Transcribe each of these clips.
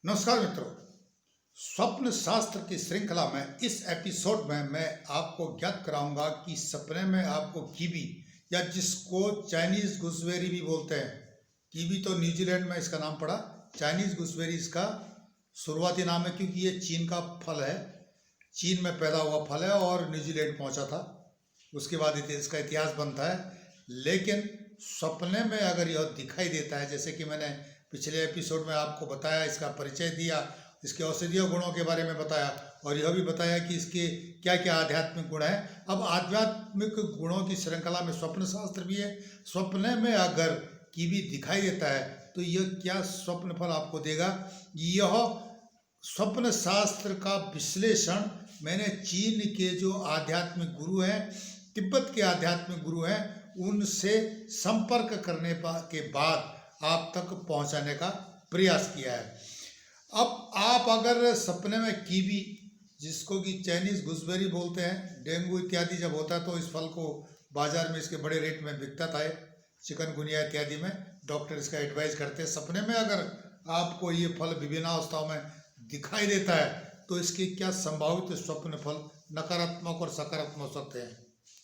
नमस्कार मित्रों। स्वप्न शास्त्र की श्रृंखला में इस एपिसोड में मैं आपको ज्ञात कराऊंगा कि सपने में आपको कीवी या जिसको चाइनीज गुसबेरी भी बोलते हैं, कीवी तो न्यूजीलैंड में इसका नाम पड़ा, चाइनीज गुसबेरी इसका शुरुआती नाम है क्योंकि ये चीन का फल है, चीन में पैदा हुआ फल है और न्यूजीलैंड पहुंचा था। उसके बाद इसका इतिहास बनता है। लेकिन सपने में अगर यह दिखाई देता है, जैसे कि मैंने पिछले एपिसोड में आपको बताया, इसका परिचय दिया, इसके औषधीय गुणों के बारे में बताया और यह भी बताया कि इसके क्या क्या आध्यात्मिक गुण हैं। अब आध्यात्मिक गुणों की श्रृंखला में स्वप्न शास्त्र भी है। स्वप्न में अगर कीवी दिखाई देता है तो यह क्या स्वप्न फल आपको देगा, यह स्वप्न शास्त्र का विश्लेषण मैंने चीन के जो आध्यात्मिक गुरु हैं, तिब्बत के आध्यात्मिक गुरु हैं, उनसे संपर्क करने के बाद आप तक पहुंचाने का प्रयास किया है। अब आप अगर सपने में कीवी, जिसको कि चाइनीज गुसबेरी बोलते हैं, डेंगू इत्यादि जब होता है तो इस फल को बाजार में इसके बड़े रेट में बिकता था, चिकनगुनिया इत्यादि में डॉक्टर इसका एडवाइस करते हैं। सपने में अगर आपको ये फल विभिन्न अवस्थाओं में दिखाई देता है तो इसके क्या संभावित स्वप्न फल नकारात्मक और सकारात्मक हो सकते हैं,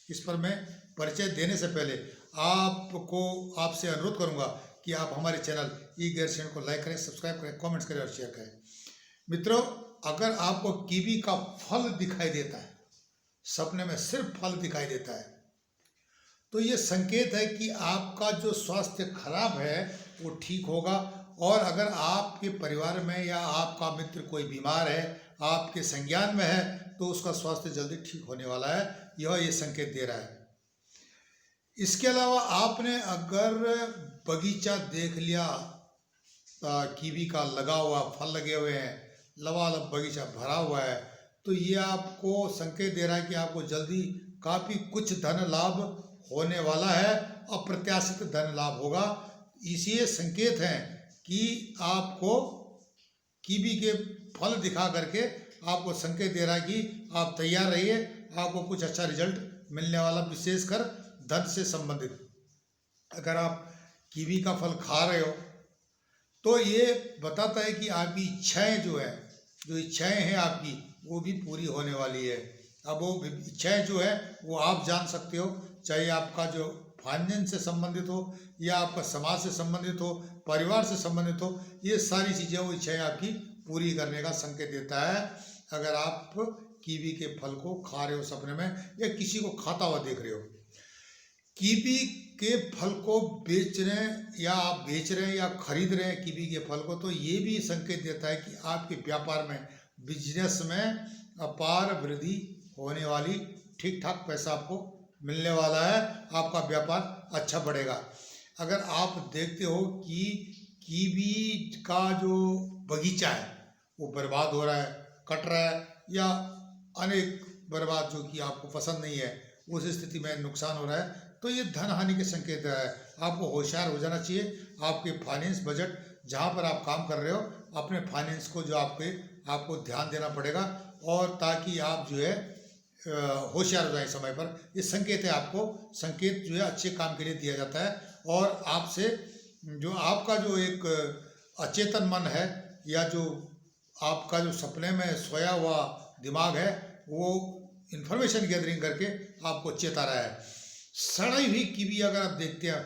इस पर मैं परिचय देने से पहले आपसे अनुरोध करूंगा कि आप हमारे चैनल ई गैरसैन को लाइक करें, सब्सक्राइब करें, कमेंट्स करें और शेयर करें। मित्रों, अगर आपको कीवी का फल दिखाई देता है, सपने में सिर्फ फल दिखाई देता है, तो ये संकेत है कि आपका जो स्वास्थ्य खराब है वो ठीक होगा। और अगर आपके परिवार में या आपका मित्र कोई बीमार है, आपके संज्ञान में है, तो उसका स्वास्थ्य जल्दी ठीक होने वाला है, ये संकेत दे रहा है। इसके अलावा आपने अगर बगीचा देख लिया, कीवी का लगा हुआ, फल लगे हुए हैं, लबालब बगीचा भरा हुआ है, तो ये आपको संकेत दे रहा है कि आपको जल्दी काफ़ी कुछ धन लाभ होने वाला है, अप्रत्याशित धन लाभ होगा। इसी संकेत हैं कि आपको कीवी के फल दिखा करके आपको संकेत दे रहा है कि आप तैयार रहिए, आपको कुछ अच्छा रिजल्ट मिलने वाला, विशेषकर धन से संबंधित। अगर आप कीवी का फल खा रहे हो तो ये बताता है कि आपकी इच्छाएं जो इच्छाएं हैं आपकी, वो भी पूरी होने वाली है। अब वो इच्छाएं जो है वो आप जान सकते हो, चाहे आपका जो फाइनेंस से संबंधित हो या आपका समाज से संबंधित हो, परिवार से संबंधित हो, ये सारी चीज़ें वो इच्छाएं आपकी पूरी करने का संकेत देता है अगर आप कीवी के फल को खा रहे हो सपने में या किसी को खाता हुआ देख रहे हो। कीवी के फल को बेच रहे हैं या आप बेच रहे हैं या खरीद रहे हैं कीवी के फल को, तो ये भी संकेत देता है कि आपके व्यापार में, बिजनेस में अपार वृद्धि होने वाली, ठीक ठाक पैसा आपको मिलने वाला है, आपका व्यापार अच्छा बढ़ेगा। अगर आप देखते हो कि कीवी का जो बगीचा है वो बर्बाद हो रहा है, कट रहा है या अनेक बर्बाद, जो कि आपको पसंद नहीं है, उस स्थिति में नुकसान हो रहा है, तो ये धन हानि के संकेत है। आपको होशियार हो जाना चाहिए। आपके फाइनेंस बजट, जहाँ पर आप काम कर रहे हो, अपने फाइनेंस को जो आपको ध्यान देना पड़ेगा, और ताकि आप जो है होशियार हो जाए समय पर। ये संकेत है, आपको संकेत जो है अच्छे काम के लिए दिया जाता है। और आपसे जो आपका जो एक अचेतन मन है या जो आपका जो सपने में सोया हुआ दिमाग है, वो इंफॉर्मेशन गैदरिंग करके आपको चेता रहा है। सड़ी हुई कीवी अगर आप देखते हैं,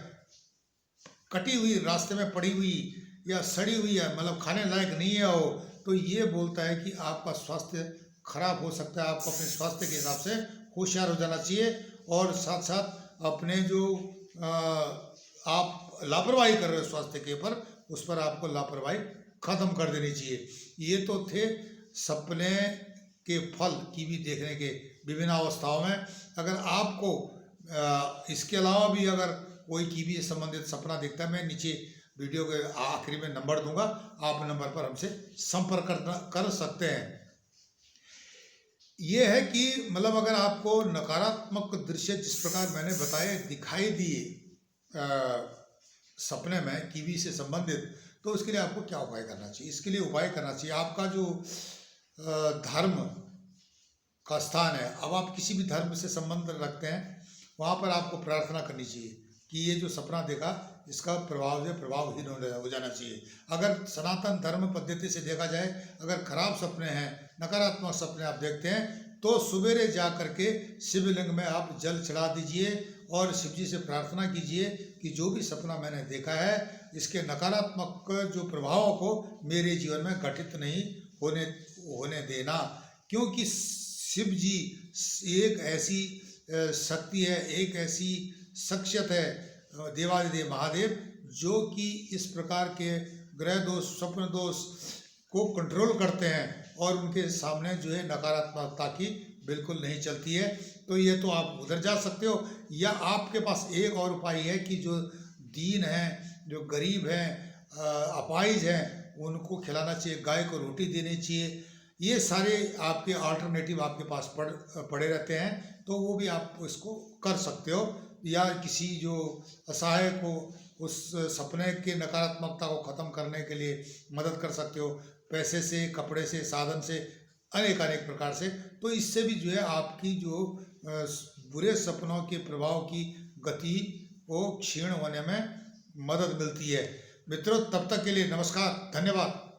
कटी हुई रास्ते में पड़ी हुई या सड़ी हुई है, मतलब खाने लायक नहीं है वो, तो ये बोलता है कि आपका स्वास्थ्य खराब हो सकता है। आपको अपने स्वास्थ्य के हिसाब से होशियार हो जाना चाहिए और साथ साथ अपने जो आप लापरवाही कर रहे हो स्वास्थ्य के ऊपर, उस पर आपको लापरवाही खत्म कर देनी चाहिए। ये तो थे सपने के फल कीवी देखने के विभिन्न अवस्थाओं में। अगर आपको इसके अलावा भी अगर कोई कीवी से संबंधित सपना देखता है, मैं नीचे वीडियो के आखिरी में नंबर दूंगा, आप नंबर पर हमसे संपर्क कर सकते हैं। ये है कि मतलब अगर आपको नकारात्मक दृश्य जिस प्रकार मैंने बताए दिखाई दिए सपने में कीवी से संबंधित, तो उसके लिए आपको क्या उपाय करना चाहिए? इसके लिए उपाय करना चाहिए, आपका जो धर्म का स्थान है, अब आप किसी भी धर्म से संबंध रखते हैं, वहाँ पर आपको प्रार्थना करनी चाहिए कि ये जो सपना देखा इसका प्रभाव से प्रभावहीन हो जाना चाहिए। अगर सनातन धर्म पद्धति से देखा जाए, अगर खराब सपने हैं, नकारात्मक सपने आप देखते हैं, तो सवेरे जा करके शिवलिंग में आप जल चढ़ा दीजिए और शिव जी से प्रार्थना कीजिए कि जो भी सपना मैंने देखा है इसके नकारात्मक जो प्रभावों को मेरे जीवन में घटित नहीं होने देना। क्योंकि शिव जी एक ऐसी शक्ति है, एक ऐसी शख्सियत है, देवादिदेव महादेव, जो कि इस प्रकार के ग्रह दोष, स्वप्न दोष को कंट्रोल करते हैं और उनके सामने जो है नकारात्मकता की बिल्कुल नहीं चलती है। तो ये तो आप उधर जा सकते हो, या आपके पास एक और उपाय है कि जो दीन हैं, जो गरीब हैं, अपाहिज हैं, उनको खिलाना चाहिए, गाय को रोटी देनी चाहिए। ये सारे आपके अल्टरनेटिव आपके पास पड़े रहते हैं, तो वो भी आप इसको कर सकते हो। या किसी जो असहाय को उस सपने के नकारात्मकता को ख़त्म करने के लिए मदद कर सकते हो, पैसे से, कपड़े से, साधन से, अनेक प्रकार से। तो इससे भी जो है आपकी जो बुरे सपनों के प्रभाव की गति को क्षीण होने में मदद मिलती है। मित्रों, तब तक के लिए नमस्कार, धन्यवाद।